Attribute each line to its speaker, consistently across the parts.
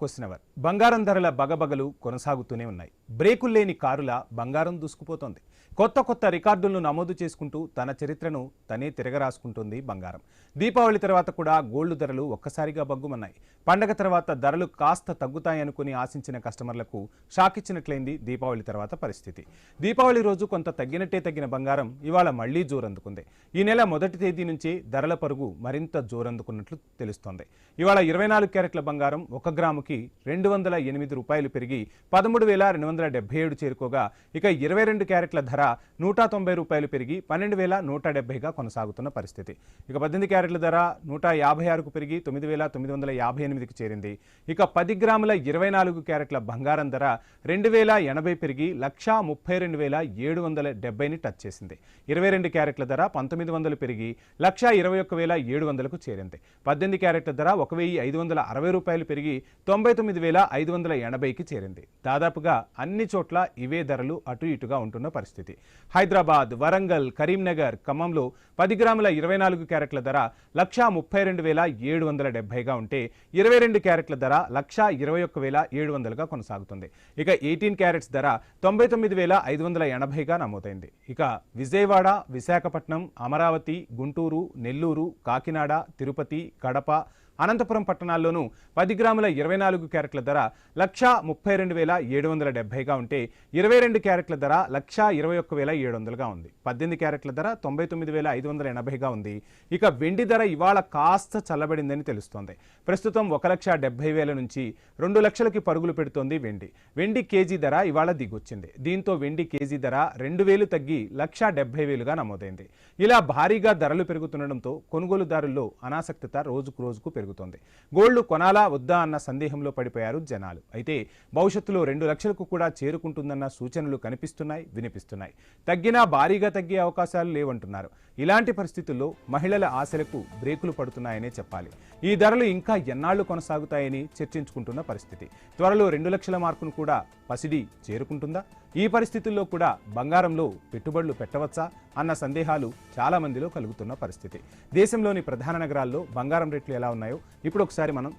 Speaker 1: Question hour. బంగారం ధరల బగబగలు కొనసాగుతూనే ఉన్నాయి. బ్రేకులు లేని కారుల బంగారం దూసుకుపోతోంది. కొత్త కొత్త రికార్డులను నమోదు చేసుకుంటూ తన చరిత్రను తనే తిరగరాసుకుంటోంది బంగారం. దీపావళి తర్వాత కూడా గోల్డ్ ధరలు ఒక్కసారిగా బగ్గుమన్నాయి. పండగ తర్వాత ధరలు కాస్త తగ్గుతాయనుకుని ఆశించిన కస్టమర్లకు షాక్ ఇచ్చినట్లయింది దీపావళి తర్వాత పరిస్థితి. దీపావళి రోజు కొంత తగ్గిన బంగారం ఇవాళ మళ్లీ జోరందుకుంది. ఈ నెల మొదటి తేదీ నుంచే ధరల పరుగు మరింత జోరందుకున్నట్లు తెలుస్తోంది. ఇవాళ 24 క్యారెట్ల బంగారం 1 గ్రాముకి 208 రూపాయలు పెరిగి 13,277 చేరుకోగా, ఇక 22 క్యారెట్ల ధర 190 రూపాయలు పెరిగి 12,170గా కొనసాగుతున్న పరిస్థితి. ఇక 18 క్యారెట్ల ధర 156కు పెరిగి 9,958కి చేరింది. ఇక 10 గ్రాముల 24 క్యారెట్ల బంగారం ధర 2,080 పెరిగి 1,32,770ని టచ్ చేసింది. 22 క్యారెట్ల ధర 1,900 పెరిగి 1,21,700కు చేరింది. 18 క్యారెట్ల ధర 1,560 రూపాయలు పెరిగి 99,580కి చేరింది. దాదాపుగా అన్ని చోట్ల ఇవే ధరలు అటు ఇటుగా ఉంటున్న పరిస్థితి. హైదరాబాద్, వరంగల్, కరీంనగర్, ఖమ్మంలో 10 గ్రాముల 24 క్యారెట్ల ధర 132,770గా ఉంటే 22 క్యారెట్ల ధర 121,700గా కొనసాగుతుంది. ఇక 18 క్యారెట్స్ ధర 99,580గా నమోదైంది. ఇక విజయవాడ, విశాఖపట్నం, అమరావతి, గుంటూరు, నెల్లూరు, కాకినాడ, తిరుపతి, కడప, అనంతపురం పట్టణాల్లోనూ 10 గ్రాముల 24 క్యారెట్ల ధర 132,770గా ఉంటే 22 క్యారెట్ల ధర 121,700గా ఉంది. 18 క్యారెట్ల ధర 99,580గా ఉంది. ఇక వెండి ధర ఇవాళ కాస్త చల్లబడిందని తెలుస్తోంది. ప్రస్తుతం 1,70,000 నుంచి 2 లక్షలకి పరుగులు పెడుతోంది వెండి. వెండి కేజీ ధర ఇవాళ దిగొచ్చింది. దీంతో వెండి కేజీ ధర 2,000 తగ్గి 1,70,000గా నమోదైంది. ఇలా భారీగా ధరలు పెరుగుతుండటంతో కొనుగోలుదారుల్లో అనాసక్తత రోజుకు పెరుగుతోంది. గోల్డ్ కొనాలా వద్దా అన్న సందేహంలో పడిపోయారు జనాలు. అయితే భవిష్యత్తులో 2 లక్షలకు కూడా చేరుకుంటుందన్న సూచనలు కనిపిస్తున్నాయి, వినిపిస్తున్నాయి. తగ్గినా భారీగా తగ్గే అవకాశాలు లేవంటున్నారు. ఇలాంటి పరిస్థితుల్లో మహిళల ఆశలకు బ్రేకులు పడుతున్నాయనే చెప్పాలి. ఈ ధరలు ఇంకా ఎన్నాళ్లు కొనసాగుతాయని చర్చించుకుంటున్న పరిస్థితి. త్వరలో 2 లక్షల మార్కును కూడా పసిడి చేరుకుంటుందా? ఈ పరిస్థితుల్లో కూడా బంగారంలో పెట్టుబడులు పెట్టవచ్చా అన్న సందేహాలు చాలా మందిలో కలుగుతున్న పరిస్థితి. దేశంలోని ప్రధాన నగరాల్లో బంగారం రేట్లు ఎలా ఉన్నాయో ఇప్పుడు ఒకసారి మనం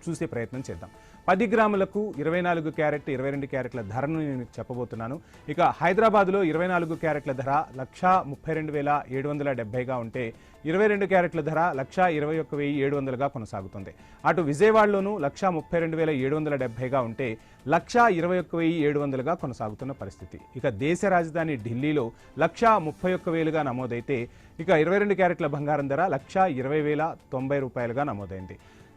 Speaker 1: చూసే ప్రయత్నం చేద్దాం. 10 గ్రాములకు 24 క్యారెట్, 22 క్యారెట్ల ధరను నేను మీకు చెప్పబోతున్నాను. ఇక హైదరాబాద్లో 24 క్యారెట్ల ధర 132,770గా ఉంటే 22 క్యారెట్ల ధర 121,700గా కొనసాగుతుంది. అటు విజయవాడలోనూ 132,770గా ఉంటే 121,700గా కొనసాగుతున్న పరిస్థితి. ఇక దేశ రాజధాని ఢిల్లీలో 131,000గా నమోదైతే ఇక 22 క్యారెట్ల బంగారం ధర 120,090 రూపాయలుగా నమోదైంది.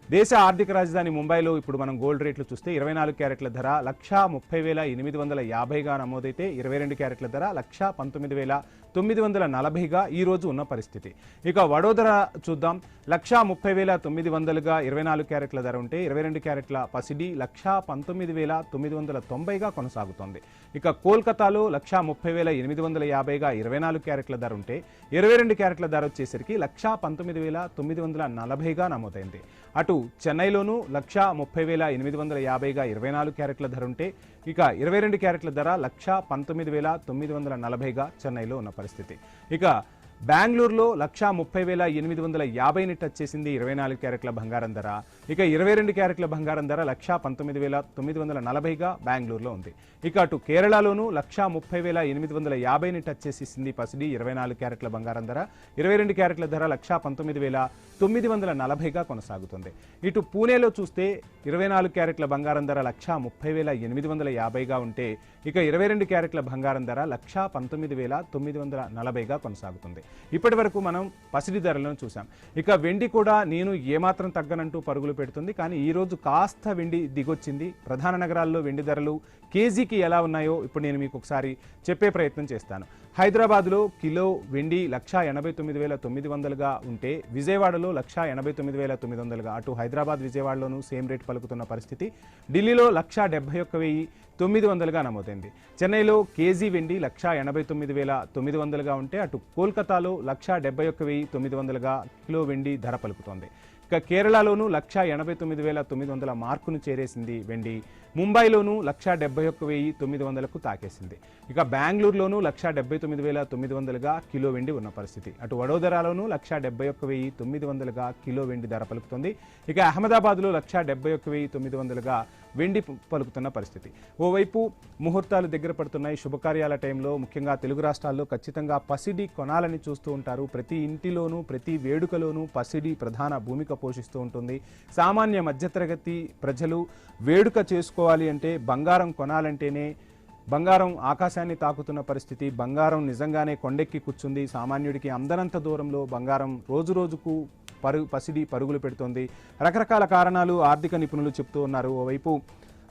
Speaker 1: దేశ ఆర్థిక రాజధాని ముంబైలో ఇప్పుడు మనం గోల్డ్ రేట్లు చూస్తే 24 క్యారెట్ల ధర 130,850గా నమోదైతే 22 క్యారెట్ల ధర 119,940గా ఈ రోజు ఉన్న పరిస్థితి. ఇక వడోదర చూద్దాం. 130,900గా 24 క్యారెట్ల ధర ఉంటే 22 క్యారెట్ల పసిడి 119,990గా కొనసాగుతోంది. ఇక కోల్కతాలో 130,850గా 24 క్యారెట్ల ధర ఉంటే 22 క్యారెట్ల ధర వచ్చేసరికి 119,940గా నమోదైంది. అటు చెన్నైలోనూ 130,850గా 24 క్యారెట్ల ధర ఉంటే ఇక 22 క్యారెట్ల ధర 119,940గా చెన్నైలో ఉన్న పరిస్థితి. ఇక బెంగళూరులో 130,850ని టచ్ చేసింది 24 క్యారెట్ల బంగారం ధర. ఇక 22 క్యారెట్ల బంగారం ధర 119,940గా బెంగళూరులో ఉంది. ఇక అటు కేరళలోనూ 130,850ని టచ్ చేసింది పసిడి 24 క్యారెట్ల బంగారం ధర. 22 క్యారెట్ల ధర 119,940గా కొనసాగుతుంది. ఇటు పూణేలో చూస్తే 24 క్యారెట్ల బంగారం ధర 130,850గా ఉంటే ఇక 22 క్యారెట్ల బంగారం ధర 119,940గా కొనసాగుతుంది. ఇప్పటి వరకు మనం పసిడి ధరలను చూసాం. ఇక వెండి కూడా నేను ఏమాత్రం తగ్గనంటూ పరుగులు పెడుతుంది. కానీ ఈ రోజు కాస్త వెండి దిగొచ్చింది. ప్రధాన నగరాల్లో వెండి ధరలు కేజీకి ఎలా ఉన్నాయో ఇప్పుడు నేను మీకు ఒకసారి చెప్పే ప్రయత్నం చేస్తాను. హైదరాబాద్లో కిలో వెండి 189,900గా ఉంటే విజయవాడలో 189,900గా, అటు హైదరాబాద్ విజయవాడలోనూ సేమ్ రేట్ పలుకుతున్న పరిస్థితి. ఢిల్లీలో 171,900గా నమోదైంది. చెన్నైలో కేజీ వెండి 189,900గా ఉంటే అటు కోల్కతాలో 171,900గా కిలో వెండి ధర పలుకుతోంది. ఇక కేరళలోనూ 1,89,900 మార్కును చేరేసింది వెండి. ముంబైలోనూ 1,71,900కు తాకేసింది. ఇక బెంగళూరులోనూ 1,79,900గా కిలో వెండి ఉన్న పరిస్థితి. అటు వడోదరాలోనూ 1,71,900గా కిలో వెండి ధర పలుకుతుంది. ఇక అహ్మదాబాద్లో 1,71,900గా వెండి పలుకుతున్న పరిస్థితి. ఓవైపు ముహూర్తాలు దగ్గర పడుతున్నాయి. శుభకార్యాల టైంలో ముఖ్యంగా తెలుగు రాష్ట్రాల్లో ఖచ్చితంగా పసిడి కొనాలని చూస్తూ ఉంటారు. ప్రతి ఇంటిలోనూ ప్రతి వేడుకలోనూ పసిడి ప్రధాన భూమిక పోషిస్తూ ఉంటుంది. సామాన్య మధ్యతరగతి ప్రజలు వేడుక చేసుకోవాలి అంటే బంగారం కొనాలంటేనే బంగారం ఆకాశాన్ని తాకుతున్న పరిస్థితి. బంగారం నిజంగానే కొండెక్కి కూర్చుంది. సామాన్యుడికి అందనంత దూరంలో బంగారం రోజు రోజుకు పసిడి పరుగులు పెడుతోంది. రకరకాల కారణాలు ఆర్థిక నిపుణులు చెప్తూ ఉన్నారు. ఓవైపు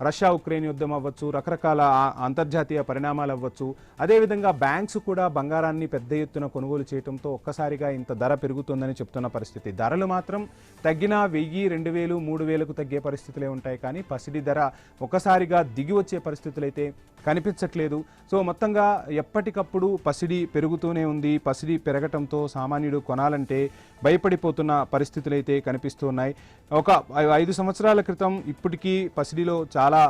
Speaker 1: రష్యా ఉక్రెయిన్ యుద్ధం అవ్వచ్చు, రకరకాల అంతర్జాతీయ పరిణామాలు అవ్వచ్చు, అదేవిధంగా బ్యాంక్స్ కూడా బంగారాన్ని పెద్ద ఎత్తున కొనుగోలు చేయడంతో ఒక్కసారిగా ఇంత ధర పెరుగుతుందని చెప్తున్న పరిస్థితి. ధరలు మాత్రం తగ్గినా 1,000, 2,000, 3,000కు తగ్గే పరిస్థితులే ఉంటాయి. కానీ పసిడి ధర ఒక్కసారిగా దిగి వచ్చే పరిస్థితులైతే కనిపించట్లేదు. సో మొత్తంగా ఎప్పటికప్పుడు పసిడి పెరుగుతూనే ఉంది. పసిడి పెరగటంతో సామాన్యుడు కొనాలంటే భయపడిపోతున్న పరిస్థితులైతే కనిపిస్తున్నాయి. ఒక 5 సంవత్సరాల క్రితం ఇప్పటికీ పసిడిలో చాలా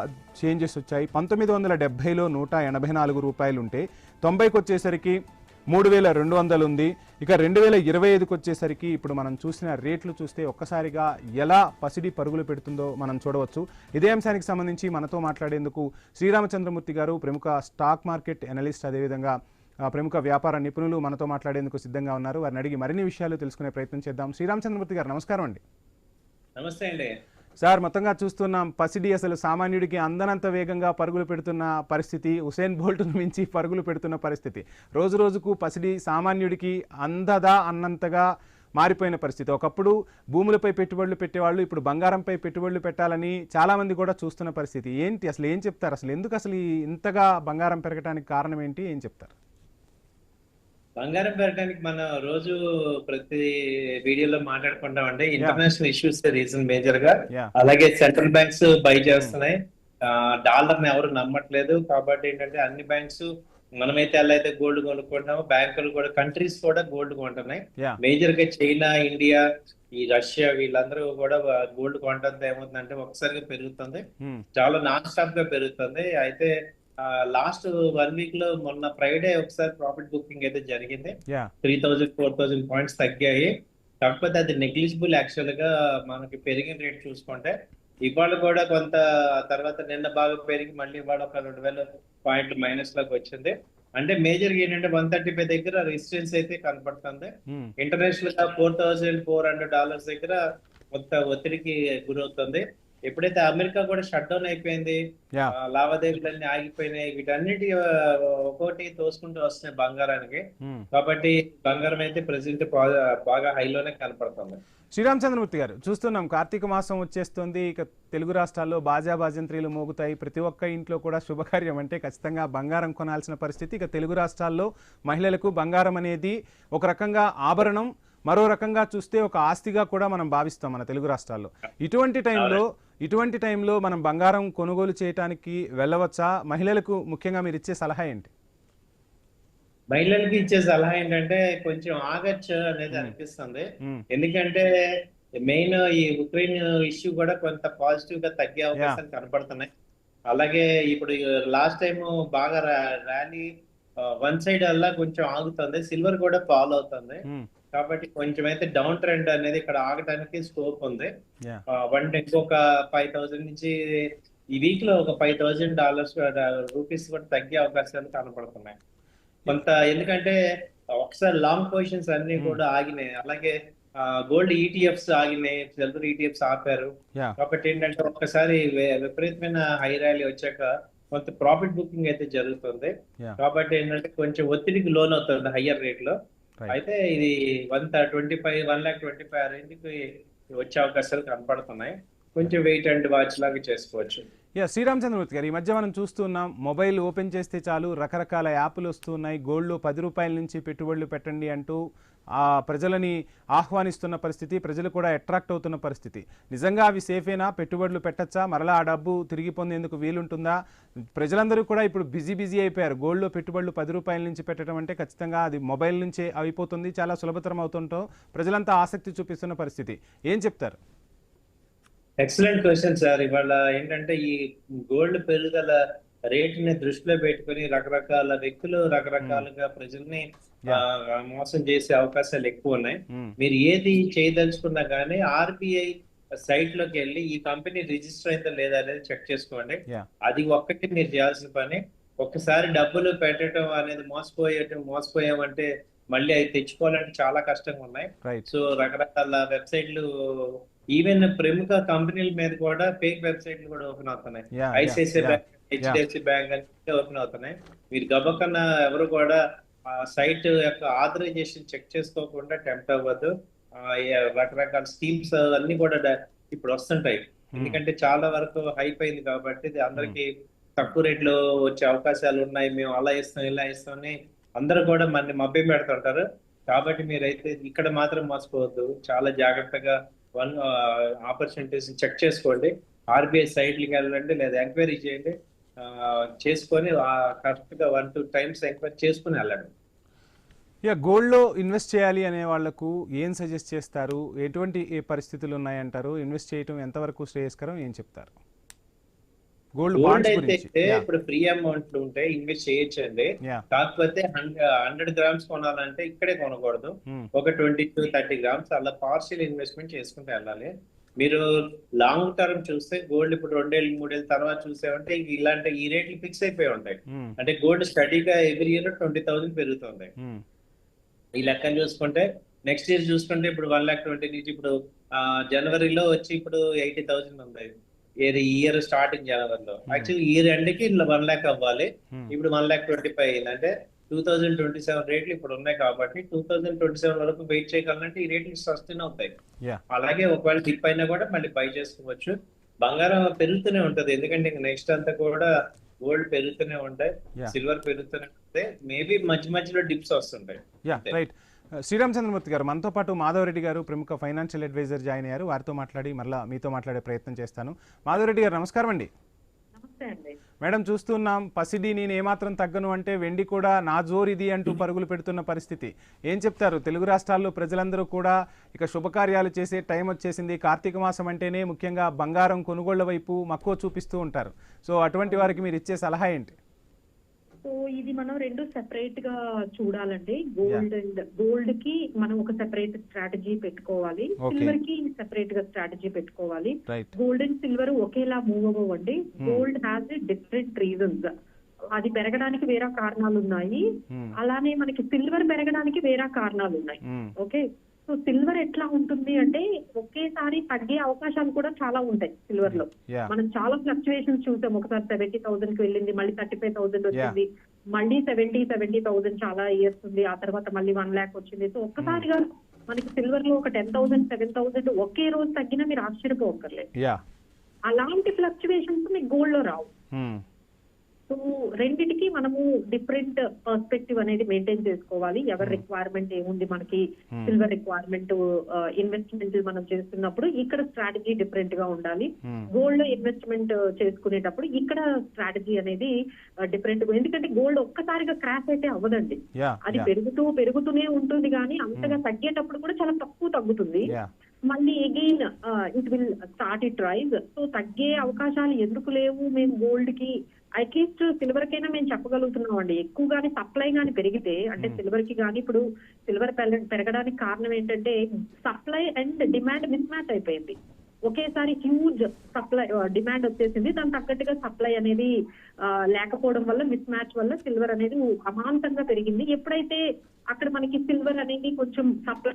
Speaker 1: చేంజెస్ వచ్చాయి. 1970లో 184 రూపాయలు ఉంటే 90కి వచ్చేసరికి 3,200 ఉంది. ఇక 2025కి వచ్చేసరికి ఇప్పుడు మనం చూసిన రేట్లు చూస్తే ఒక్కసారిగా ఎలా పసిడి పరుగులు పెడుతుందో మనం చూడవచ్చు. ఇదే అంశానికి సంబంధించి మనతో మాట్లాడేందుకు శ్రీరామచంద్రమూర్తి గారు, ప్రముఖ స్టాక్ మార్కెట్ అనలిస్ట్, అదేవిధంగా ప్రముఖ వ్యాపార నిపుణులు మనతో మాట్లాడేందుకు సిద్ధంగా ఉన్నారు. వారిని అడిగి మరిన్ని విషయాలు తెలుసుకునే ప్రయత్నం చేద్దాం. శ్రీరామచంద్రమూర్తి గారు నమస్కారం అండి.
Speaker 2: నమస్తే అండి
Speaker 1: సార్. మొత్తంగా చూస్తున్నాం పసిడి అసలు సామాన్యుడికి అందనంత వేగంగా పరుగులు పెడుతున్న పరిస్థితి. ఉసేన్ బోల్ట్ను మించి పరుగులు పెడుతున్న పరిస్థితి. రోజు రోజుకు పసిడి సామాన్యుడికి అందదా అన్నంతగా మారిపోయిన పరిస్థితి. ఒకప్పుడు భూములపై పెట్టుబడులు పెట్టేవాళ్ళు ఇప్పుడు బంగారంపై పెట్టుబడులు పెట్టాలని చాలామంది కూడా చూస్తున్న పరిస్థితి. ఏంటి అసలు ఏం చెప్తారు? అసలు ఎందుకు అసలు ఇంతగా బంగారం పెరగడానికి కారణం ఏంటి? ఏం చెప్తారు?
Speaker 2: బంగారం పెరగడానికి మనం రోజు ప్రతి వీడియోలో మాట్లాడుకుంటామంటే ఇంటర్నేషనల్ ఇష్యూస్ రీజన్ మేజర్ గా. అలాగే సెంట్రల్ బ్యాంక్స్ బై చేస్తున్నాయి. డాలర్ ని ఎవరు నమ్మట్లేదు. కాబట్టి ఏంటంటే అన్ని బ్యాంక్స్, మనమైతే ఎలా అయితే గోల్డ్ కొనుక్కుంటామో బ్యాంకులు కూడా, కంట్రీస్ కూడా గోల్డ్ కొంటున్నాయి. మేజర్ గా చైనా, ఇండియా, ఈ రష్యా వీళ్ళందరూ కూడా గోల్డ్ కొనడంతో ఏమవుతుందంటే ఒకసారిగా పెరుగుతుంది. చాలా నాన్ స్టాప్ గా పెరుగుతుంది. అయితే లాస్ట్ 1 వీక్ లో మొన్న ఫ్రైడే ఒకసారి ప్రాఫిట్ బుకింగ్ అయితే జరిగింది. 3,000, 4,000 పాయింట్స్ తగ్గాయి. కాకపోతే అది నెగ్లిజిబుల్ యాక్చువల్ గా మనకి పెరిగిన రేట్ చూసుకుంటే. ఇవాళ కూడా కొంత తర్వాత నిన్న బాగా పెరిగి మళ్ళీ ఇవాళ ఒక 2,000 పాయింట్లు మైనస్ లోకి వచ్చింది. అంటే మేజర్ గా ఏంటంటే 135 దగ్గర రెసిస్టెన్స్ అయితే కనపడుతుంది. ఇంటర్నేషనల్ గా $4,400 దగ్గర కొంత ఒత్తిడికి గురవుతుంది. ఎప్పుడైతే అమెరికా కూడా షట్ డౌన్ అయిపోయింది, లావాదేవీలన్నీ ఆగిపోయినాయి, వీటన్నిటి ఒక్కోటి తోసుకుంటూ వస్తున్నాయి బంగారానికి. కాబట్టి బంగారం అయితే ప్రెసెంట్ బాగా హైలోనే కనపడుతుంది.
Speaker 1: శ్రీరామచంద్రమూర్తి గారు, చూస్తున్నాం కార్తీక మాసం వచ్చేస్తుంది. ఇక తెలుగు రాష్ట్రాల్లో బాజా బాజంత్రీలు మోగుతాయి. ప్రతి ఒక్క ఇంట్లో కూడా శుభకార్యం అంటే ఖచ్చితంగా బంగారం కొనాల్సిన పరిస్థితి. ఇక తెలుగు రాష్ట్రాల్లో మహిళలకు బంగారం అనేది ఒక రకంగా ఆభరణం, మరో రకంగా చూస్తే ఒక ఆస్తిగా కూడా మనం భావిస్తాం మన తెలుగు రాష్ట్రాల్లో. ఇటువంటి టైంలో మనం బంగారం కొనుగోలు చేయడానికి వెళ్ళవచ్చా? మహిళలకు ముఖ్యంగా మీరు ఇచ్చే సలహా ఏంటి?
Speaker 2: మహిళలకి ఇచ్చే సలహా ఏంటంటే కొంచెం ఆగచ్చు అనేది అనిపిస్తుంది. ఎందుకంటే మెయిన్ ఈ ఉక్రెయిన్ ఇష్యూ కూడా కొంత పాజిటివ్ గా తగ్గే అవకాశాలు కనపడుతున్నాయి. అలాగే ఇప్పుడు లాస్ట్ టైం బాగా ర్యాలీ వన్ సైడ్ అలా కొంచెం ఆగుతుంది. సిల్వర్ కూడా ఫాలో అవుతుంది. కాబట్టి కొంచెం అయితే డౌన్ ట్రెండ్ అనేది ఇక్కడ ఆగడానికి స్కోప్ ఉంది. ఇంకొక 5,000 నుంచి ఈ వీక్ లో ఒక $5,000 రూపీస్ కూడా తగ్గే అవకాశాలు కనపడుతున్నాయి కొంత. ఎందుకంటే ఒకసారి లాంగ్ పొజిషన్స్ అన్ని కూడా ఆగినాయి. అలాగే గోల్డ్ ఈటీఎఫ్స్ ఆగినాయి, సిల్వర్ ఈటీఎఫ్స్ ఆపారు. కాబట్టి ఏంటంటే ఒక్కసారి విపరీతమైన హై ర్యాలీ వచ్చాక కొంత ప్రాఫిట్ బుకింగ్ అయితే జరుగుతుంది. కాబట్టి ఏంటంటే కొంచెం ఒత్తిడికి లోన్ అవుతుంది హయ్యర్ రేట్ లో. అయితే ఇది 1,25,000 రేంజ్కి వచ్చే అవకాశాలు కనపడుతున్నాయి. కొంచెం వెయిట్ అండ్ వాచ్ లాగా చేసుకోవచ్చు.
Speaker 1: శ్రీరామచంద్రమూర్తి గారు, ఈ మధ్య మనం చూస్తున్నాం మొబైల్ ఓపెన్ చేస్తే చాలు రకరకాల యాప్లు వస్తున్నాయి. గోల్డ్లో 10 రూపాయల నుంచి పెట్టుబడులు పెట్టండి అంటూ ప్రజలని ఆహ్వానిస్తున్న పరిస్థితి, ప్రజలు కూడా అట్రాక్ట్ అవుతున్న పరిస్థితి. నిజంగా అవి సేఫేనా? పెట్టుబడులు పెట్టచ్చా? మరలా ఆ డబ్బు తిరిగి పొందేందుకు వీలుంటుందా? ప్రజలందరూ కూడా ఇప్పుడు బిజీ అయిపోయారు. గోల్డ్లో పెట్టుబడులు 10 రూపాయల నుంచి పెట్టడం అంటే ఖచ్చితంగా అది మొబైల్ నుంచే అయిపోతుంది, చాలా సులభతరం అవుతుంటో ప్రజలంతా ఆసక్తి చూపిస్తున్న పరిస్థితి. ఏం చెప్తారు?
Speaker 2: Excellent question sir. ఇవాళ ఏంటంటే ఈ గోల్డ్ పెరుగుదల రేటుని దృష్టిలో పెట్టుకుని రకరకాల వ్యక్తులు రకరకాలుగా ప్రజల్ని మోసం చేసే అవకాశాలు ఎక్కువ ఉన్నాయి. మీరు ఏది చేయదలుచుకున్నా కానీ ఆర్బిఐ సైట్ లోకి వెళ్ళి ఈ కంపెనీ రిజిస్టర్ అయిందా లేదా అనేది చెక్ చేసుకోండి. అది ఒక్కటి మీరు చేయాల్సిన పని. ఒక్కసారి డబ్బులు పెట్టడం అనేది మోసపోయామంటే మళ్ళీ అవి తెచ్చుకోవాలంటే చాలా కష్టంగా ఉన్నాయి. సో రకరకాల వెబ్సైట్లు, ఈవెన్ ప్రముఖ కంపెనీల మీద కూడా ఫేక్ వెబ్సైట్లు కూడా ఓపెన్ అవుతున్నాయి. ఐసిఐసిఐ బ్యాంక్, హెచ్డిఎఫ్సి బ్యాంక్ అని ఓపెన్ అవుతున్నాయి. మీరు గబకన్నా ఎవరు కూడా ఆ సైట్ యొక్క ఆథరైజేషన్ చెక్ చేసుకోకుండా టెంప్ట్ అవ్వద్దు. రకరకాల స్కీమ్స్ అన్ని కూడా ఇప్పుడు వస్తుంటాయి. ఎందుకంటే చాలా వరకు హైప్ అయింది కాబట్టి ఇది అందరికి తక్కువ రేట్లో వచ్చే అవకాశాలు ఉన్నాయి, మేము అలా ఇస్తాం ఇలా ఇస్తాం అని అందరూ కూడా మన మభ్య పెడుతుంటారు. కాబట్టి మీరైతే ఇక్కడ మాత్రం మోసపోవద్దు. చాలా జాగ్రత్తగా ఆపర్చునిటీస్ చెక్ చేసుకోండి. ఆర్బిఐ సైట్లకి వెళ్ళండి లేదా ఎంక్వైరీ చేయండి, చేసుకొని కరెక్ట్ గా 1-2 times ఎంక్వైరీ చేసుకుని వెళ్ళండి.
Speaker 1: గోల్డ్లో ఇన్వెస్ట్ చేయాలి అనే వాళ్లకు ఏం సజెస్ట్ చేస్తారు? ఎటువంటి పరిస్థితులు ఉన్నాయంటారు? ఇన్వెస్ట్ చేయడం ఎంతవరకు శ్రేయస్కరం, ఏం చెప్తారు?
Speaker 2: గోల్డ్ అయితే ఇప్పుడు ఫ్రీ అమౌంట్ ఉంటే ఇన్వెస్ట్ చేయొచ్చండి. కాకపోతే 100 grams కొనాలంటే ఇక్కడే కొనకూడదు. ఒక 20-30 grams అలా పార్షియల్ ఇన్వెస్ట్మెంట్ చేసుకుంటూ వెళ్ళాలి. మీరు లాంగ్ టర్మ్ చూస్తే గోల్డ్ ఇప్పుడు 2-3 ఏళ్ళ తర్వాత చూసామంటే ఇలాంటి ఈ రేట్లు ఫిక్స్ అయిపోయి ఉంటాయి. అంటే గోల్డ్ స్టడీగా ఎవ్రీ ఇయర్ 20,000 పెరుగుతుంది. ఈ లెక్కలు చూసుకుంటే నెక్స్ట్ ఇయర్ చూసుకుంటే ఇప్పుడు 1,20,000 నుంచి ఇప్పుడు జనవరిలో వచ్చి ఇప్పుడు 80,000 ఉంది. ఇయర్ స్టార్టింగ్ జనవరిలో. యాక్చువల్లీ ఇయర్ ఎండ్ కి 1 lakh అవ్వాలి. ఇప్పుడు 1,25,000 అయింది. అంటే 2027 రేట్లు ఇప్పుడు ఉన్నాయి కాబట్టి 2027 వరకు వెయిట్ చేయగలంటే ఈ రేట్లు సస్టైన్ అవుతాయి. అలాగే ఒకవేళ డిప్ అయినా కూడా మళ్ళీ బై చేసుకోవచ్చు. బంగారం పెరుగుతూనే ఉంటది, ఎందుకంటే నెక్స్ట్ అంతా కూడా గోల్డ్ పెరుగుతూనే ఉంటాయి, సిల్వర్ పెరుగుతూనే ఉంటాయి. మేబీ మధ్య మధ్యలో డిప్స్ వస్తుంటాయి.
Speaker 1: శ్రీరామచంద్రమూర్తి గారు మనతో పాటు మాధవరెడ్డి గారు ప్రముఖ ఫైనాన్షియల్ అడ్వైజర్ జాయిన్ అయ్యారు. వారితో మాట్లాడి మరలా మీతో మాట్లాడే ప్రయత్నం చేస్తాను. మాధవరెడ్డి గారు నమస్కారం అండి. మేడం, చూస్తున్నాం పసిడి నేను ఏమాత్రం తగ్గను అంటే వెండి కూడా నా జోరిది అంటూ పరుగులు పెడుతున్న పరిస్థితి. ఏం చెప్తారు? తెలుగు రాష్ట్రాల్లో ప్రజలందరూ కూడా ఇక శుభకార్యాలు చేసే టైం వచ్చేసింది. కార్తీక మాసం అంటేనే ముఖ్యంగా బంగారం కొనుగోళ్ల వైపు మక్కువ చూపిస్తూ ఉంటారు. సో అటువంటి వారికి మీరు ఇచ్చే సలహా ఏంటి?
Speaker 3: సో ఇది మనం రెండు సెపరేట్ గా చూడాలండి. గోల్డ్ కి మనం ఒక సెపరేట్ స్ట్రాటజీ పెట్టుకోవాలి, సిల్వర్ కి సెపరేట్ గా స్ట్రాటజీ పెట్టుకోవాలి. గోల్డ్ అండ్ సిల్వర్ ఒకేలా మూవ్ అవ్వండి. Gold has different reasons. అది పెరగడానికి వేరే కారణాలు ఉన్నాయి, అలానే మనకి సిల్వర్ పెరగడానికి వేరే కారణాలు ఉన్నాయి. ఓకే, సో సిల్వర్ ఎట్లా ఉంటుంది అంటే ఒకేసారి తగ్గే అవకాశాలు కూడా చాలా ఉంటాయి సిల్వర్ లో. మనం చాలా ఫ్లక్చుయేషన్స్ చూసాం. ఒకసారి 70,000 కి వెళ్ళింది, మళ్ళీ 35,000 వచ్చింది, మళ్ళీ 70,000 చాలా ఇయర్స్ ఉంది, ఆ తర్వాత మళ్ళీ 1 lakh వచ్చింది. సో ఒక్కసారిగా మనకి సిల్వర్ లో ఒక 10,000, 7,000 ఒకే రోజు తగ్గినా మీరు ఆశ్చర్యపోకర్లేదు. అలాంటి ఫ్లక్చుయేషన్స్ మీకు గోల్డ్ లో రావు. సో రెండిటికి మనము డిఫరెంట్ పర్స్పెక్టివ్ అనేది మెయింటైన్ చేసుకోవాలి. ఎవరి రిక్వైర్మెంట్ ఏముంది, మనకి సిల్వర్ రిక్వైర్మెంట్ ఇన్వెస్ట్మెంట్ మనం చేస్తున్నప్పుడు ఇక్కడ స్ట్రాటజీ డిఫరెంట్ గా ఉండాలి. గోల్డ్ లో ఇన్వెస్ట్మెంట్ చేసుకునేటప్పుడు ఇక్కడ స్ట్రాటజీ అనేది డిఫరెంట్ గా, ఎందుకంటే గోల్డ్ ఒక్కసారిగా క్రాష్ అయితే అవ్వదండి. అది పెరుగుతూనే ఉంటుంది, కానీ అంతగా తగ్గేటప్పుడు కూడా చాలా తక్కువ తగ్గుతుంది. మళ్ళీ again it will start it rise. So తగ్గే అవకాశాలు ఎందుకు లేవు? మేము గోల్డ్ కి అట్లీస్ట్ సిల్వర్ కైనా మేము చెప్పగలుగుతున్నాం అండి. ఎక్కువగానే సప్లై గానీ పెరిగితే, అంటే సిల్వర్ కి కానీ ఇప్పుడు సిల్వర్ పెరగడానికి కారణం ఏంటంటే supply and demand miss match అయిపోయింది. ఒకేసారి హ్యూజ్ సప్లై డిమాండ్ వచ్చేసింది, దాని తగ్గట్టుగా సప్లై అనేది లేకపోవడం వల్ల మిస్ మ్యాచ్ వల్ల సిల్వర్ అనేది అమాంతంగా పెరిగింది. ఎప్పుడైతే అక్కడ మనకి సిల్వర్ అనేది కొంచెం సప్లై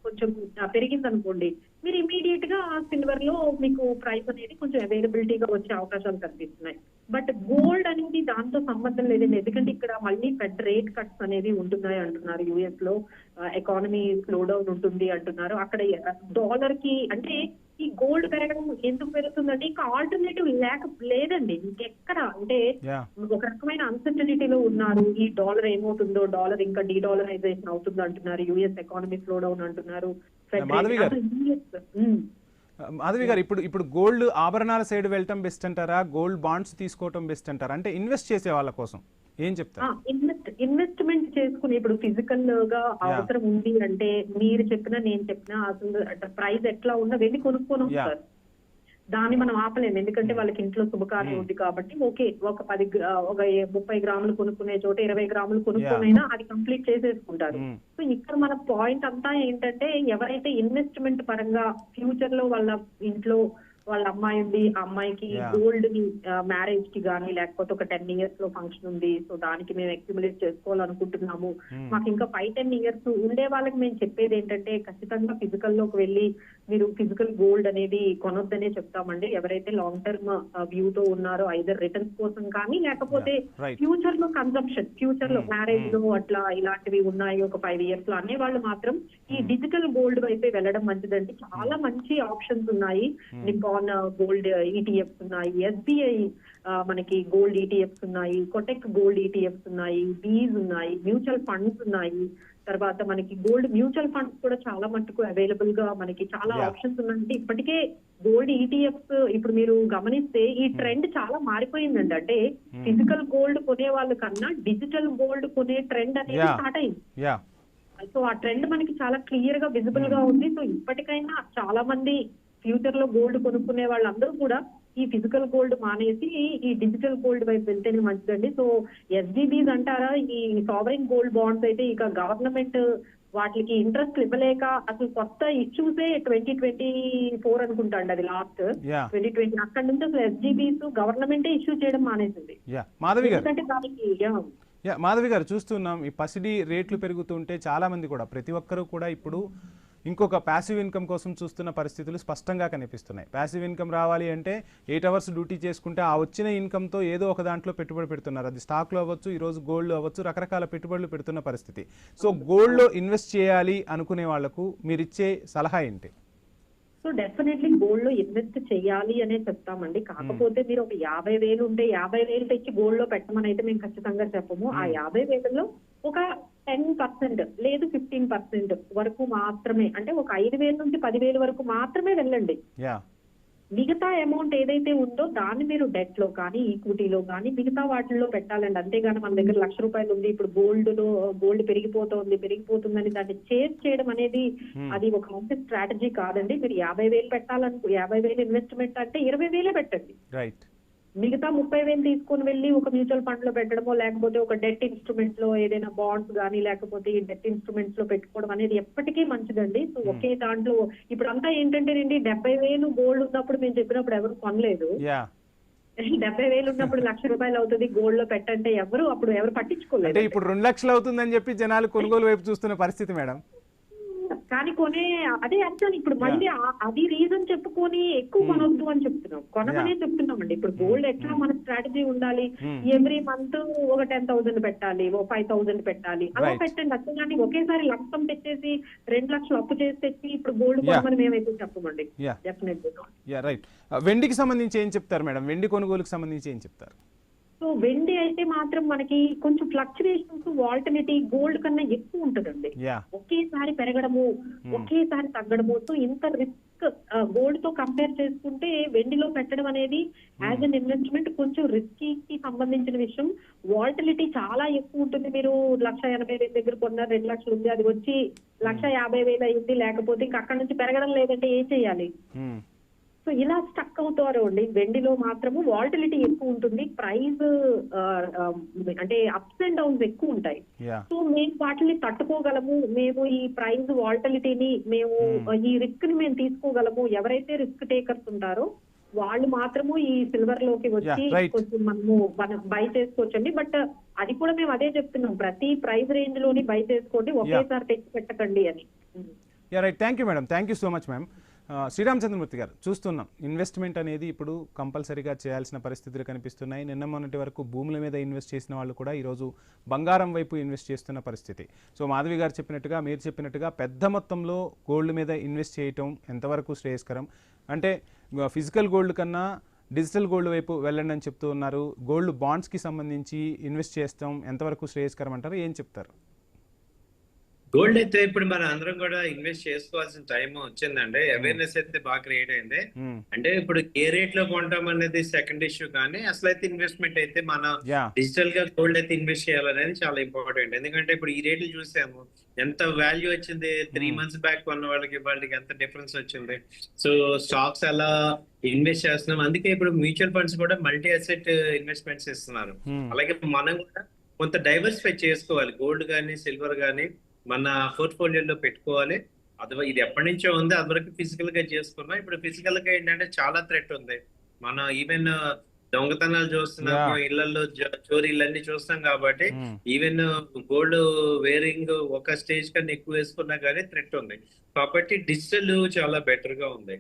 Speaker 3: కొంచెం పెరిగింది అనుకోండి, మీరు ఇమీడియట్ గా సిల్వర్ లో మీకు ప్రైస్ అనేది కొంచెం అవైలబిలిటీగా వచ్చే అవకాశాలు కనిపిస్తున్నాయి. బట్ గోల్డ్ అనేది దాంతో సంబంధం లేదండి. ఎందుకంటే ఇక్కడ మళ్ళీ పెద్ద రేట్ కట్స్ అనేది ఉంటున్నాయి అంటున్నారు. యుఎస్ లో ఎకానమీ స్లో డౌన్ ఉంటుంది అంటున్నారు. అక్కడ డాలర్ కి అంటే ఈ గోల్డ్ పెరగడం ఎందుకు పెరుగుతుందంటే ఇంకా ఆల్టర్నేటివ్ లేదండి ఇంకెక్కడ. అంటే ఒక రకమైన అన్సర్టనిటీలో ఉన్నారు. ఈ డాలర్ ఏమవుతుందో, డాలర్ ఇంకా డీడాలరైజేషన్ అవుతుందో అంటున్నారు. యుఎస్ ఎకానమీ స్లో డౌన్ అంటున్నారు.
Speaker 1: మాధవి గారు, ఇప్పుడు గోల్డ్ ఆభరణాల సైడ్ వెళ్ళటం బెస్ట్ అంటారా, గోల్డ్ బాండ్స్ తీసుకోవటం బెస్ట్ అంటారా? అంటే ఇన్వెస్ట్ చేసే వాళ్ళ కోసం ఏం చెప్తారు?
Speaker 3: ఇన్వెస్ట్మెంట్ చేసుకుని ఇప్పుడు ఫిజికల్ గా అవసరం ఉంది అంటే మీరు చెప్పినా నేను చెప్పినా అసలు ప్రైస్ ఎట్లా ఉన్నా వెళ్ళి కొనుక్కొని వస్తారు. దాన్ని మనం ఆపలేము, ఎందుకంటే వాళ్ళకి ఇంట్లో శుభకార్యం ఉంది కాబట్టి. ఓకే, ఒక 30 గ్రాములు కొనుక్కునే చోట 20 గ్రాములు కొనుక్కొనైనా అది కంప్లీట్ చేసేసుకుంటారు. సో ఇక్కడ మన పాయింట్ అంతా ఏంటంటే ఎవరైతే ఇన్వెస్ట్మెంట్ పరంగా ఫ్యూచర్ లో వాళ్ళ ఇంట్లో వాళ్ళ అమ్మాయి ఉంది, ఆ అమ్మాయికి గోల్డ్ ని మ్యారేజ్ కి గానీ లేకపోతే ఒక 10 years లో ఫంక్షన్ ఉంది, సో దానికి మేము అక్యుములేట్ చేసుకోవాలనుకుంటున్నాము, మాకు ఇంకా 5-10 years ఉండే వాళ్ళకి మేము చెప్పేది ఏంటంటే ఖచ్చితంగా ఫిజికల్ లోకి వెళ్ళి మీరు ఫిజికల్ గోల్డ్ అనేది కొనొద్దనే చెప్తామండి. ఎవరైతే లాంగ్ టర్మ్ వ్యూ తో ఉన్నారో ఐదర్ రిటర్న్స్ కోసం కానీ లేకపోతే ఫ్యూచర్ లో కన్సంప్షన్, ఫ్యూచర్ లో మ్యారేజ్ లో అట్లా ఇలాంటివి ఉన్నాయి ఒక 5 years లో అనే వాళ్ళు మాత్రం ఈ డిజిటల్ గోల్డ్ వైపే వెళ్ళడం మంచిదండి. చాలా మంచి ఆప్షన్స్ ఉన్నాయి. నిపాన్ గోల్డ్ ఈటీఎఫ్స్ ఉన్నాయి, ఎస్బీఐ మనకి గోల్డ్ ఈటీఎఫ్స్ ఉన్నాయి, కొటెక్ గోల్డ్ ఈటీఎఫ్స్ ఉన్నాయి, బీజ్ ఉన్నాయి, మ్యూచువల్ ఫండ్స్ ఉన్నాయి. తర్వాత మనకి గోల్డ్ మ్యూచువల్ ఫండ్స్ కూడా చాలా మట్టుకు అవైలబుల్ గా మనకి చాలా ఆప్షన్స్ ఉన్నాయంటే ఇప్పటికే గోల్డ్ ఈటీఎఫ్స్ ఇప్పుడు మీరు గమనిస్తే ఈ ట్రెండ్ చాలా మారిపోయిందండి. అంటే ఫిజికల్ గోల్డ్ కొనే వాళ్ళ కన్నా డిజిటల్ గోల్డ్ కొనే ట్రెండ్ అనేది స్టార్ట్ అయింది. సో ఆ ట్రెండ్ మనకి చాలా క్లియర్ గా విజిబుల్ గా ఉంది. సో ఇప్పటికైనా చాలా మంది ఫ్యూచర్ లో గోల్డ్ కొనుక్కునే వాళ్ళందరూ కూడా ఈ ఫిజికల్ గోల్డ్ మానేసి ఈ డిజిటల్ గోల్డ్ వైపు వెళ్తేనే మంచిదండి. సో ఎస్జీబీస్ అంటారా, ఈ సావరెన్ గోల్డ్ బాండ్స్ అయితే ఇక గవర్నమెంట్ వాటికి ఇంట్రెస్ట్ ఇవ్వలేక అసలు కొత్త ఇష్యూసే 2024 అనుకుంటాండి, అది లాస్ట్ 2020 అక్కడ నుంచి అసలు ఎస్జీబీస్ గవర్నమెంటే ఇష్యూ చేయడం మానేసింది. ఎందుకంటే దానికి
Speaker 1: మాధవి గారు చూస్తున్నాం, ఈ పసిడి రేట్లు పెరుగుతుంటే చాలా మంది కూడా ప్రతి ఒక్కరూ కూడా ఇప్పుడు ఇంకొక ప్యాసివ్ ఇన్కమ్ కోసం చూస్తున్న పరిస్థితులు స్పష్టంగా కనిపిస్తున్నాయి. ప్యాసివ్ ఇన్కమ్ రావాలి అంటే 8 hours డ్యూటీ చేసుకుంటే ఆ వచ్చిన ఇన్కమ్తో ఏదో ఒక దాంట్లో పెట్టుబడి పెడుతున్నారు. అది స్టాక్లో అవ్వచ్చు, ఈరోజు గోల్డ్ అవ్వచ్చు, రకరకాల పెట్టుబడులు పెడుతున్న పరిస్థితి. సో గోల్డ్లో ఇన్వెస్ట్ చేయాలి అనుకునే వాళ్లకు మీరు ఇచ్చే సలహా ఏంటి?
Speaker 3: సో డెఫినెట్లీ గోల్డ్ లో ఇన్వెస్ట్ చేయాలి అనే చెప్తామండి. కాకపోతే మీరు ఒక 50,000 ఉంటే 50,000 తెచ్చి గోల్డ్ లో పెట్టమని అయితే మేము ఖచ్చితంగా చెప్పము. ఆ 50,000లో ఒక 10% లేదు 15% వరకు మాత్రమే, అంటే ఒక 5,000 నుంచి 10,000 వరకు మాత్రమే వెళ్ళండి. మిగతా అమౌంట్ ఏదైతే ఉందో దాన్ని మీరు డెట్ లో కానీ ఈక్విటీలో కానీ మిగతా వాటిల్లో పెట్టాలండి. అంతేగాని మన దగ్గర ₹1,00,000 ఉంది, ఇప్పుడు గోల్డ్ పెరిగిపోతుందని దాన్ని చేజ్ చేయడం అనేది అది ఒక మంచి స్ట్రాటజీ కాదండి. మీరు 50,000 పెట్టాలనుకో, 50,000 ఇన్వెస్ట్మెంట్ అంటే 20,000 పెట్టండి. మిగతా 30,000 తీసుకొని వెళ్ళి ఒక మ్యూచువల్ ఫండ్ లో పెట్టడమో లేకపోతే ఒక డెట్ ఇన్స్ట్రుమెంట్ లో ఏదైనా బాండ్స్ కానీ లేకపోతే ఈ డెట్ ఇన్స్ట్రుమెంట్స్ లో పెట్టుకోవడం అనేది ఎప్పటికీ మంచిదండి. సో ఒకే దాంట్లో ఇప్పుడు అంతా ఏంటంటే 70,000 గోల్డ్ ఉన్నప్పుడు మేము చెప్పినప్పుడు ఎవరు కొనలేదు. 70,000 ఉన్నప్పుడు ₹1,00,000 అవుతుంది గోల్డ్ లో పెట్టంటే ఎవరు పట్టించుకోలేదు.
Speaker 1: ఇప్పుడు 2 లక్షలు అవుతుందని చెప్పి జనాలు కొనుగోలు వైపు చూస్తున్న పరిస్థితి మేడం.
Speaker 3: కానీ అదే యాక్చువల్ ఇప్పుడు మళ్ళీ అది రీజన్ చెప్పుకొని ఎక్కువ కొనొద్దు అని చెప్తున్నాం, కొనమనే చెప్తున్నామండి. ఇప్పుడు గోల్డ్ ఎట్లా మన స్ట్రాటజీ ఉండాలి, ఎవ్రీ మంత్ ఒక 10,000 పెట్టాలి, ఓ 5,000 పెట్టాలి, అలా పెట్టండి. అంతేగాని ఒకేసారి లంసం తెచ్చేసి 2 లక్షలు అప్పు చేసి తెచ్చి ఇప్పుడు గోల్డ్ కొనమని మేమైతే చెప్పమండి. డెఫినెట్లీ.
Speaker 1: రైట్. వెండికి సంబంధించి ఏం చెప్తారు మేడం? వెండి కొనుగోలుకి సంబంధించి ఏం చెప్తారు?
Speaker 3: సో వెండి అయితే మాత్రం మనకి కొంచెం ఫ్లక్చువేషన్స్ వాల్టిలిటీ గోల్డ్ కన్నా ఎక్కువ ఉంటుందండి. ఒకేసారి పెరగడము ఒకేసారి తగ్గడము. సో ఇంత రిస్క్ గోల్డ్ తో కంపేర్ చేసుకుంటే వెండిలో పెట్టడం అనేది యాజ్ అన్ ఇన్వెస్ట్మెంట్ కొంచెం రిస్కీకి సంబంధించిన విషయం. వాల్టిలిటీ చాలా ఎక్కువ ఉంటుంది. మీరు 1,80,000 దగ్గర కొన్న 2 లక్షలు ఉంది, అది వచ్చి 1,50,000 అయింది, లేకపోతే ఇంకా అక్కడ నుంచి పెరగడం లేదంటే ఏం చేయాలి? సో ఇలా స్టక్ అవుతారు అండి. వెండిలో మాత్రము వాల్టిలిటీ ఎక్కువ ఉంటుంది, ప్రైస్ అంటే అప్స్ అండ్ డౌన్స్ ఎక్కువ ఉంటాయి. సో మేము వాటిని తట్టుకోగలము, మేము ఈ ప్రైస్ వాల్టిలిటీని మేము ఈ రిస్క్ ని మేము తీసుకోగలము. ఎవరైతే రిస్క్ టేకర్స్ ఉంటారో వాళ్ళు మాత్రము ఈ సిల్వర్ లోకి వచ్చి కొంచెం మనం బై చేసుకోవచ్చండి. బట్ అది కూడా మేము అదే చెప్తున్నాం, ప్రతి ప్రైస్ రేంజ్ లోని బై చేసుకోండి, ఒకేసారి తెచ్చి పెట్టకండి అని.
Speaker 1: Right. Thank you madam, thank you so much ma'am. Sriramachandramurthy గారు, చూస్తున్నాం ఇన్వెస్ట్మెంట్ అనేది ఇప్పుడు కంపల్సరీగా చేయాల్సిన పరిస్థితులు కనిపిస్తున్నాయి. నిన్న మొన్నటి వరకు భూముల మీద ఇన్వెస్ట్ చేసిన వాళ్ళు కూడా ఈరోజు బంగారం వైపు ఇన్వెస్ట్ చేస్తున్న పరిస్థితి. సో మాధవి గారు చెప్పినట్టుగా, మీరు చెప్పినట్టుగా పెద్ద మొత్తంలో గోల్డ్ మీద ఇన్వెస్ట్ చేయటం ఎంతవరకు శ్రేయస్కరం? అంటే ఫిజికల్ గోల్డ్ కన్నా డిజిటల్ గోల్డ్ వైపు వెళ్ళండి అని చెప్తూ ఉన్నారు. గోల్డ్ బాండ్స్కి సంబంధించి ఇన్వెస్ట్ చేస్తాం ఎంతవరకు శ్రేయస్కరం అంటారు, ఏం చెప్తారు?
Speaker 2: గోల్డ్ అయితే ఇప్పుడు మన అందరం కూడా ఇన్వెస్ట్ చేసుకోవాల్సిన టైం వచ్చిందండి. అవేర్నెస్ అయితే బాగా క్రియేట్ అయింది. అంటే ఇప్పుడు ఏ రేట్ లో కొంటాం అనేది సెకండ్ ఇష్యూ, కానీ అసలు అయితే ఇన్వెస్ట్మెంట్ అయితే మనం డిజిటల్ గా గోల్డ్ అయితే ఇన్వెస్ట్ చేయాలనేది చాలా ఇంపార్టెంట్. ఎందుకంటే ఇప్పుడు ఈ రేట్లు చూసాము, ఎంత వాల్యూ వచ్చింది. 3 months బ్యాక్ కొన్న వాళ్ళకి ఎంత డిఫరెన్స్ వచ్చింది. సో స్టాక్స్ అలా ఇన్వెస్ట్ చేస్తున్నాం. అందుకే ఇప్పుడు మ్యూచువల్ ఫండ్స్ కూడా మల్టీ అసెట్ ఇన్వెస్ట్మెంట్స్ ఇస్తున్నారు. అలాగే మనం కూడా కొంత డైవర్సిఫై చేసుకోవాలి. గోల్డ్ కానీ సిల్వర్ కానీ మన పోర్ట్ఫోలియోలో పెట్టుకోవాలి. అది ఇది ఎప్పటి నుంచో ఉంది, అదివరకు ఫిజికల్ గా చేసుకున్నాం. ఇప్పుడు ఫిజికల్ గా ఏంటంటే చాలా థ్రెట్ ఉంది. మనం ఈవెన్ దొంగతనాలు చూస్తున్నాము, ఇళ్లలో చోరీలన్నీ చూస్తాం. కాబట్టి ఈవెన్ గోల్డ్ వేరింగ్ ఒక స్టేజ్ కన్నా ఎక్కువ వేసుకున్నా కానీ థ్రెట్ ఉంది. కాబట్టి డిజిటల్ చాలా బెటర్ గా ఉంది.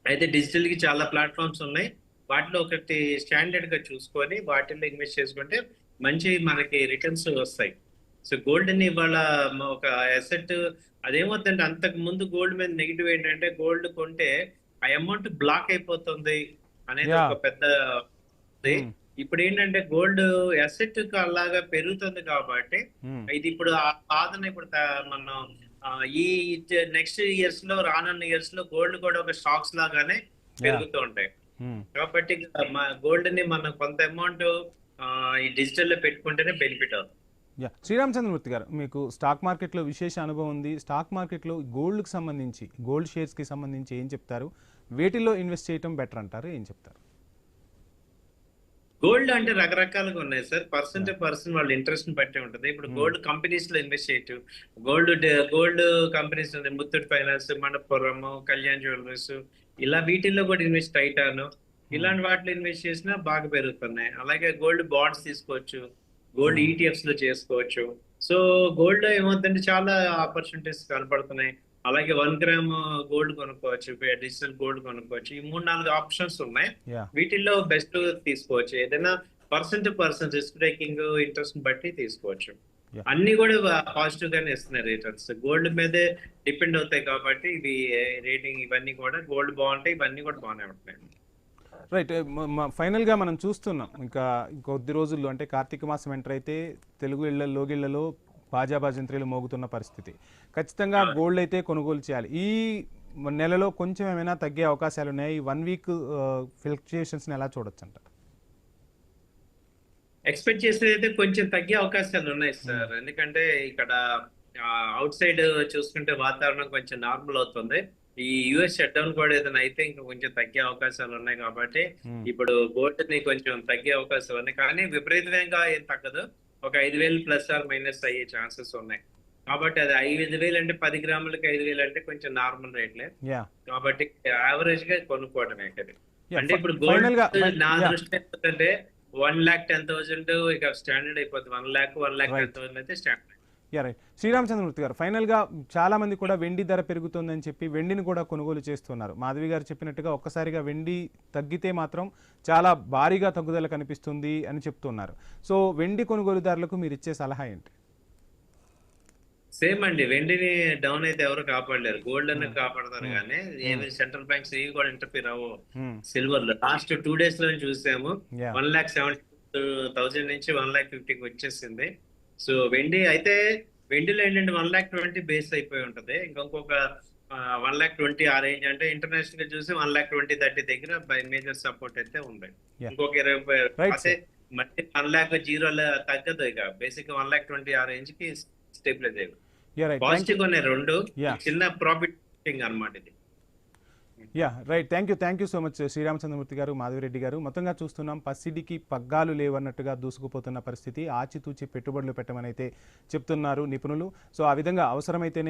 Speaker 2: అయితే డిజిటల్ కి చాలా ప్లాట్ఫామ్స్ ఉన్నాయి. వాటిలో ఒకటి స్టాండర్డ్ గా చూసుకొని వాటిల్లో ఇన్వెస్ట్ చేసుకుంటే మంచి మనకి రిటర్న్స్ వస్తాయి. సో గోల్డ్ ని ఇవాళ ఒక అసెట్ అదేమవుతుందంటే, అంతకు ముందు గోల్డ్ మీద నెగిటివ్ ఏంటంటే గోల్డ్ కొంటే ఆ అమౌంట్ బ్లాక్ అయిపోతుంది అనేది ఒక పెద్ద. ఇప్పుడు ఏంటంటే గోల్డ్ అసెట్ అలాగా పెరుగుతుంది కాబట్టి ఇది ఇప్పుడు ఆ సాధన ఇప్పుడు మనం ఈ నెక్స్ట్ ఇయర్స్ లో, రానున్న ఇయర్స్ లో గోల్డ్ కూడా ఒక స్టాక్స్ లాగానే పెరుగుతూ ఉంటాయి. కాబట్టి గోల్డ్ ని మనం కొంత అమౌంట్ ఈ డిజిటల్ లో పెట్టుకుంటేనే బెనిఫిట్ అవుతుంది.
Speaker 1: శ్రీరామచంద్రమూర్తి గారు, మీకు స్టాక్ మార్కెట్లో విశేష అనుభవం ఉంది. స్టాక్ మార్కెట్లో గోల్డ్కి సంబంధించి, గోల్డ్ షేర్స్కి సంబంధించి ఏం చెప్తారు? వేటిల్లో ఇన్వెస్ట్ చేయడం బెటర్ అంటారు, ఏం చెప్తారు?
Speaker 2: గోల్డ్ అంటే రకరకాలుగా ఉన్నాయి సార్. పర్సన్ టు పర్సన్ వాళ్ళ ఇంట్రెస్ట్ ని బట్టి ఉంటుంది. ఇప్పుడు గోల్డ్ కంపెనీస్ లో ఇన్వెస్ట్ చేయొచ్చు. Gold companies Muthoot finance, Manappuram, Kalyan jewellers, ఇలా వీటిల్లో కూడా ఇన్వెస్ట్ టైటాను, ఇలాంటి వాటిలో ఇన్వెస్ట్ చేసినా బాగా పెరుగుతున్నాయి. అలాగే గోల్డ్ బాండ్స్ తీసుకోవచ్చు, గోల్డ్ ఈటీఎఫ్స్ లో చేసుకోవచ్చు. సో గోల్డ్ ఏమవుతుందంటే చాలా ఆపర్చునిటీస్ కనపడుతున్నాయి. అలాగే 1 గ్రామ్ గోల్డ్ కొనుక్కోవచ్చు, డిజిటల్ గోల్డ్ కొనుక్కోవచ్చు. ఈ 3-4 ఆప్షన్స్ ఉన్నాయి. వీటిల్లో బెస్ట్ తీసుకోవచ్చు. ఏదైనా person to person risk taking interest బట్టి తీసుకోవచ్చు. అన్ని కూడా పాజిటివ్ గానే ఇస్తున్నాయి రిటర్న్స్. గోల్డ్ మీదే డిపెండ్ అవుతాయి కాబట్టి ఇవి రేటింగ్ ఇవన్నీ కూడా గోల్డ్ బాగుంటాయి, ఇవన్నీ కూడా బాగానే ఉంటున్నాయి.
Speaker 1: రైట్. ఫైనల్గా మనం చూస్తున్నాం ఇంకా కొద్ది రోజుల్లో, అంటే కార్తీక మాసం ఎంటర్ అయితే తెలుగు లోగిళ్లలో బాజా భజంత్రీలు మోగుతున్న పరిస్థితి. ఖచ్చితంగా గోల్డ్ అయితే కొనుగోలు చేయాలి. ఈ నెలలో కొంచెం ఏమైనా తగ్గే అవకాశాలు ఉన్నాయి. ఈ 1 week ఫ్లక్చుయేషన్స్ని ఎలా చూడొచ్చు అంటారు?
Speaker 2: ఎక్స్పెక్ట్ చేసేది అయితే కొంచెం తగ్గే అవకాశాలు ఉన్నాయి సార్. ఎందుకంటే ఇక్కడ అవుట్ సైడ్ చూసుకుంటే వాతావరణం కొంచెం నార్మల్ అవుతుంది. ఈ యుఎస్ షట్ డౌన్ కూడా ఏదైనా అయితే ఇంకా కొంచెం తగ్గే అవకాశాలు ఉన్నాయి. కాబట్టి ఇప్పుడు గోల్డ్ ని కొంచెం తగ్గే అవకాశాలు ఉన్నాయి, కానీ విపరీతంగా ఏం తగ్గదు. ఒక 5,000 ప్లస్ ఆర్ మైనస్ అయ్యే ఛాన్సెస్ ఉన్నాయి. కాబట్టి అది 5,000 అంటే 10 గ్రాములకి 5,000 అంటే కొంచెం నార్మల్ రేట్లే. కాబట్టి యావరేజ్ గా కొనుక్కోవడమే కదా. అంటే ఇప్పుడు గోల్డ్ నా దృష్టి ఏంటంటే 1,10,000 ఇక స్టాండర్డ్ అయిపోతుంది. 1,10,000 అయితే స్టాండర్డ్.
Speaker 1: రైట్. శ్రీరామచంద్రమూర్తి గారు, ఫైనల్గా చాలామంది కూడా వెండి ధర పెరుగుతుందని చెప్పి వెండిని కూడా కొనుగోలు చేస్తున్నారు. మాధవి గారు చెప్పినట్టుగా ఒక్కసారిగా వెండి తగ్గితే మాత్రం చాలా భారీగా తగ్గుదల కనిపిస్తుంది అని చెప్తున్నారు. సో వెండి కొనుగోలుదారులకు మీరు ఇచ్చే సలహా ఏంటి?
Speaker 2: సేమ్ అండి, వెండిని డౌన్ అయితే ఎవరు కాపాడలేరు, గోల్డ్ అన్న కాపాడతారు. కానీ ఏమి సెంట్రల్ బ్యాంక్స్ ఇవి కూడా ఇంటర్ఫీర్ అవ్వవు. సిల్వర్ లో లాస్ట్ 2 days లో చూసాము 1,70,000 నుంచి 1,50,000కి వచ్చేసింది. సో వెండి అయితే వెండిలో ఏంటంటే 1,20,000 బేస్ అయిపోయి ఉంటది. ఇంకొక 1,20,000 ఆ రేంజ్ అంటే ఇంటర్నేషనల్ గా చూసి 1,20,30 దగ్గర మేజర్ సపోర్ట్ అయితే ఉంది. ఇంకొక 20 అంటే మళ్ళీ 1,00,000 తగ్గదు. ఇక బేసిక్ 1,20,000 ఆ రేంజ్ కి స్టెబిలైజ్ అయ్యి పాజిటివ్ గా ఉన్నాయి. 2 చిన్న ప్రాఫిట్ అన్నమాట ఇది.
Speaker 1: Right. Thank you so much Sriramachandramurthy గారు, మాధవిరెడ్డి గారు. మొత్తంగా చూస్తున్నాం పసిడికి పగ్గాలు లేవన్నట్టుగా దూసుకుపోతున్న పరిస్థితి. ఆచితూచి పెట్టుబడులు పెట్టమని అయితే చెప్తున్నారు నిపుణులు. సో ఆ విధంగా అవసరమైతేనే